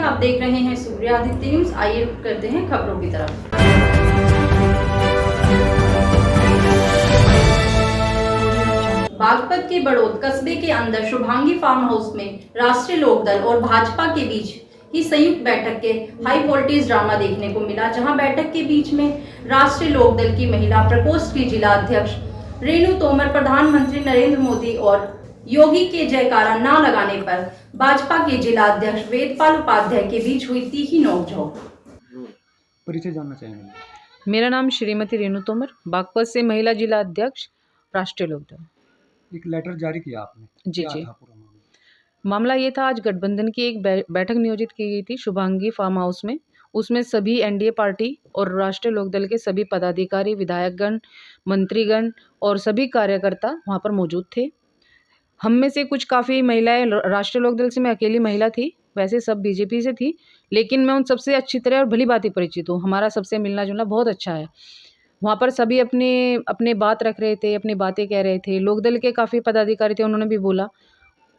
आप देख रहे हैं सूर्य आदित्य न्यूज। आइए करते हैं खबरों की तरफ। बागपत के बड़ौद कस्बे के अंदर शुभांगी फार्म हाउस में राष्ट्रीय लोकदल और भाजपा के बीच की संयुक्त बैठक के हाई वोल्टेज ड्रामा देखने को मिला, जहां बैठक के बीच में राष्ट्रीय लोकदल की महिला प्रकोष्ठ की जिला अध्यक्ष रेणु तोमर, प्रधानमंत्री नरेंद्र मोदी और योगी के जयकारा न लगाने पर भाजपा के जिला अध्यक्ष वेदपाल उपाध्याय के बीच हुई तीखी नोकझोंक। परिचय जानना चाहेंगे। मेरा नाम श्रीमती रेणु तोमर, बागपत से महिला जिला अध्यक्ष राष्ट्रीय लोकदल। एक लेटर जारी किया आपने, जी क्या जी। था पूरा मामला? मामला ये था, आज गठबंधन की एक बैठक नियोजित की गई थी शुभांगी फार्म हाउस में। उसमें सभी एनडीए पार्टी और राष्ट्रीय लोकदल के सभी पदाधिकारी, विधायकगण, मंत्रीगण और सभी कार्यकर्ता वहाँ पर मौजूद थे। हम में से कुछ काफ़ी महिलाएं, राष्ट्रीय लोकदल से मैं अकेली महिला थी, वैसे सब बीजेपी से थी, लेकिन मैं उन सबसे अच्छी तरह और भली भांति परिचित हूँ। हमारा सबसे मिलना जुलना बहुत अच्छा है। वहाँ पर सभी अपने बात रख रहे थे, अपनी बातें कह रहे थे। लोकदल के काफ़ी पदाधिकारी थे, उन्होंने भी बोला।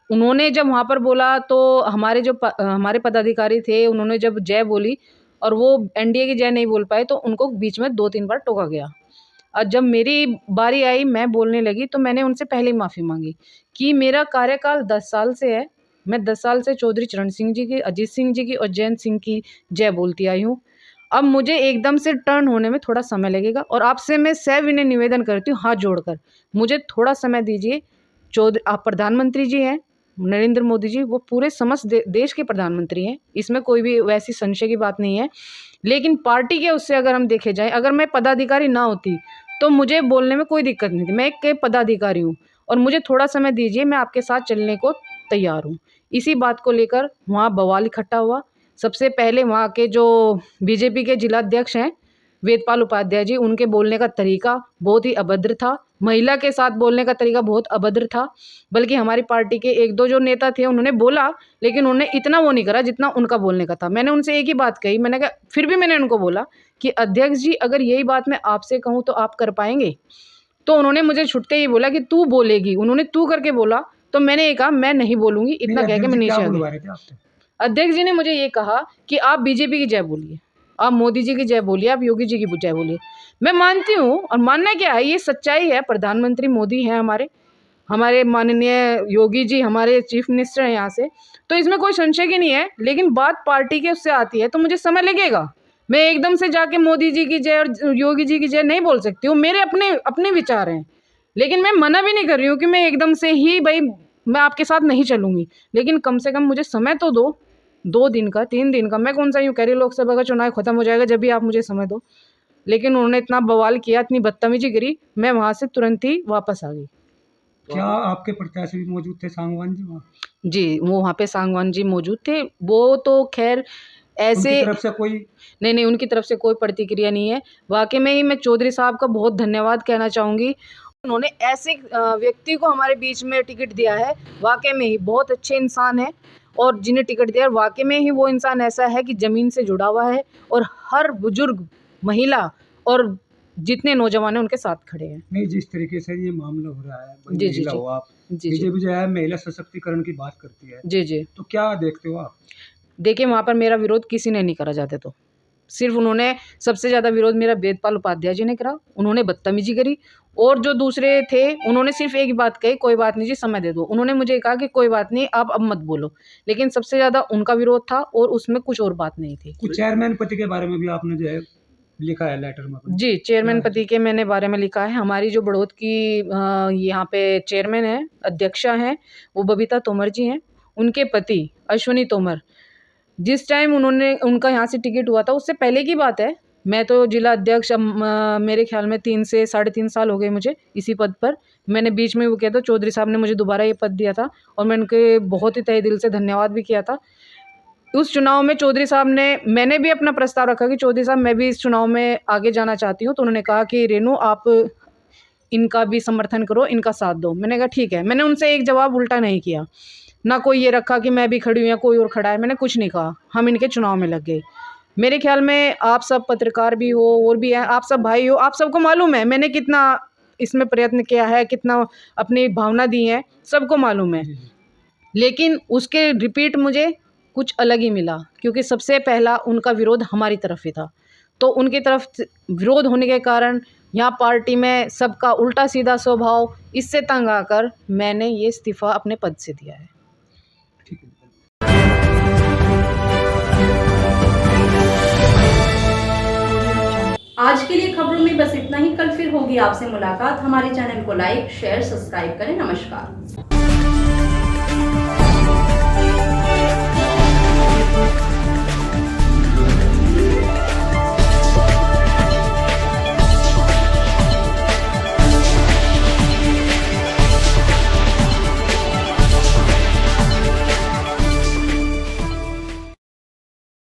उन्होंने जब वहाँ पर बोला तो हमारे पदाधिकारी थे, उन्होंने जब जय बोली और वो एनडीए की जय नहीं बोल पाए तो उनको बीच में 2-3 बार टोका गया। और जब मेरी बारी आई, मैं बोलने लगी, तो मैंने उनसे पहले ही माफ़ी मांगी कि मेरा कार्यकाल 10 साल से है। मैं 10 साल से चौधरी चरण सिंह जी की, अजीत सिंह जी की और जयंत सिंह की जय बोलती आई हूँ। अब मुझे एकदम से टर्न होने में थोड़ा समय लगेगा और आपसे मैं सविनय निवेदन करती हूँ, हाथ जोड़कर मुझे थोड़ा समय दीजिए। आप प्रधानमंत्री जी हैं, नरेंद्र मोदी जी, वो पूरे समस्त देश के प्रधानमंत्री हैं, इसमें कोई भी वैसी संशय की बात नहीं है। लेकिन पार्टी के उससे अगर हम देखे जाएँ, अगर मैं पदाधिकारी ना होती तो मुझे बोलने में कोई दिक्कत नहीं थी। मैं एक पदाधिकारी हूँ और मुझे थोड़ा समय दीजिए, मैं आपके साथ चलने को तैयार हूँ। इसी बात को लेकर वहाँ बवाल इकट्ठा हुआ। सबसे पहले वहाँ के जो बीजेपी के जिलाध्यक्ष हैं वेदपाल उपाध्याय जी, उनके बोलने का तरीका बहुत ही अभद्र था। महिला के साथ बोलने का तरीका बहुत अभद्र था। बल्कि हमारी पार्टी के 1-2 जो नेता थे, उन्होंने बोला, लेकिन उन्होंने इतना वो नहीं करा जितना उनका बोलने का था। मैंने उनसे एक ही बात कही, मैंने कहा, फिर भी मैंने उनको बोला कि अध्यक्ष जी, अगर यही बात मैं आपसे कहूँ तो आप कर पाएंगे? तो उन्होंने मुझे छुटते ही बोला कि तू बोलेगी। उन्होंने तू करके बोला, तो मैंने ये कहा मैं नहीं बोलूँगी। इतना कह के मैं नीचे आ गई। अध्यक्ष जी ने मुझे ये कहा कि आप बीजेपी की जय बोलिए, आप मोदी जी की जय बोलिए, आप योगी जी की जय बोलिए। मैं मानती हूँ, और मानना क्या है, ये सच्चाई है। प्रधानमंत्री मोदी हैं हमारे माननीय योगी जी हमारे चीफ मिनिस्टर हैं यहाँ से, तो इसमें कोई संशय की नहीं है। लेकिन बात पार्टी के उससे आती है तो मुझे समय लगेगा। मैं एकदम से जाके मोदी जी की जय और योगी जी की जय नहीं बोल सकती हूँ। मेरे अपने विचार हैं, लेकिन मैं मना भी नहीं कर रही हूँ कि मैं एकदम से ही भाई मैं आपके साथ नहीं चलूँगी। लेकिन कम से कम मुझे समय तो दो, 2 दिन का, 3 दिन का। मैं कौन सा यूँ कह रही हूँ लोकसभा का चुनाव खत्म हो जाएगा जब भी आप मुझे समय दो। लेकिन उन्होंने इतना बवाल किया, इतनी बदतमीजी करी, मैं वहाँ से तुरंत ही वापस आ गई। क्या आपके प्रत्याशी भी मौजूद थे, सांगवान जी वहाँ? जी, वो वहाँ पे सांगवान जी मौजूद थे। वो तो खैर ऐसे उनकी तरफ से कोई नहीं, उनकी तरफ से कोई प्रतिक्रिया नहीं है। वाक़ई में ही मैं चौधरी साहब का बहुत धन्यवाद कहना चाहूँगी। उन्होंने ऐसे व्यक्ति को हमारे बीच में टिकट दिया है, वाक़ई में ही बहुत अच्छे इंसान हैं। और जिन्हें टिकट दिया है, वाक़ई में ही वो इंसान ऐसा है कि ज़मीन से जुड़ा हुआ है और हर बुजुर्ग, महिला और जितने नौजवान हैं उनके साथ खड़े हैं। नहीं, जिस तरीके से ये मामला हो रहा है, जी, जी, महिला जी। हो आप, जी, जी। बीजेपी जो है महिला सशक्तिकरण की बात करती है, जी, जी। तो क्या देखते हो आप? देखिए, वहाँ पर मेरा विरोध किसी ने नहीं करा जाते तो। सिर्फ़ उन्होंने सबसे ज़्यादा विरोध मेरा वेदपाल उपाध्याय जी ने करा। उन्होंने बदतमीज़ी करी और जो दूसरे थे उन्होंने सिर्फ़ एक ही बात कही, कोई बात नहीं जी, समय दे दो। उन्होंने मुझे कहा कि कोई बात नहीं, आप अब मत बोलो। लेकिन सबसे ज़्यादा उनका विरोध था और उसमें कुछ और बात नहीं थी। कुछ चेयरमैन पति के बारे में भी आपने जो है लिखा है लेटर में? जी, चेयरमैन पति के मैंने बारे में लिखा है। हमारी जो बड़ौद की यहाँ पे चेयरमैन हैं, अध्यक्षा हैं, वो बबीता तोमर जी हैं। उनके पति अश्विनी तोमर, जिस टाइम उनका यहाँ से टिकट हुआ था, उससे पहले की बात है। मैं तो जिला अध्यक्ष मेरे ख्याल में 3 से 3.5 साल हो गए मुझे इसी पद पर। मैंने बीच में वो किया था, चौधरी साहब ने मुझे दोबारा ये पद दिया था और मैं उनके बहुत ही तहे दिल से धन्यवाद भी किया था। उस चुनाव में चौधरी साहब ने, मैंने भी अपना प्रस्ताव रखा कि चौधरी साहब मैं भी इस चुनाव में आगे जाना चाहती हूँ, तो उन्होंने कहा कि रेणु आप इनका भी समर्थन करो, इनका साथ दो। मैंने कहा ठीक है। मैंने उनसे एक जवाब उल्टा नहीं किया, ना कोई ये रखा कि मैं भी खड़ी हूँ या कोई और खड़ा है, मैंने कुछ नहीं कहा। हम इनके चुनाव में लग गए। मेरे ख्याल में आप सब पत्रकार भी हो और भी हैं, आप सब भाई हो, आप सबको मालूम है मैंने कितना इसमें प्रयत्न किया है, कितना अपनी भावना दी है, सबको मालूम है। लेकिन उसके रिपीट मुझे कुछ अलग ही मिला, क्योंकि सबसे पहला उनका विरोध हमारी तरफ ही था। तो उनकी तरफ विरोध होने के कारण यहाँ पार्टी में सबका उल्टा सीधा स्वभाव, इससे तंग आकर मैंने ये इस्तीफ़ा अपने पद से दिया है। ठीक है। आज के लिए खबरों में बस इतना ही। कल फिर होगी आपसे मुलाकात। हमारे चैनल को लाइक, शेयर, सब्सक्राइब करें। नमस्कार।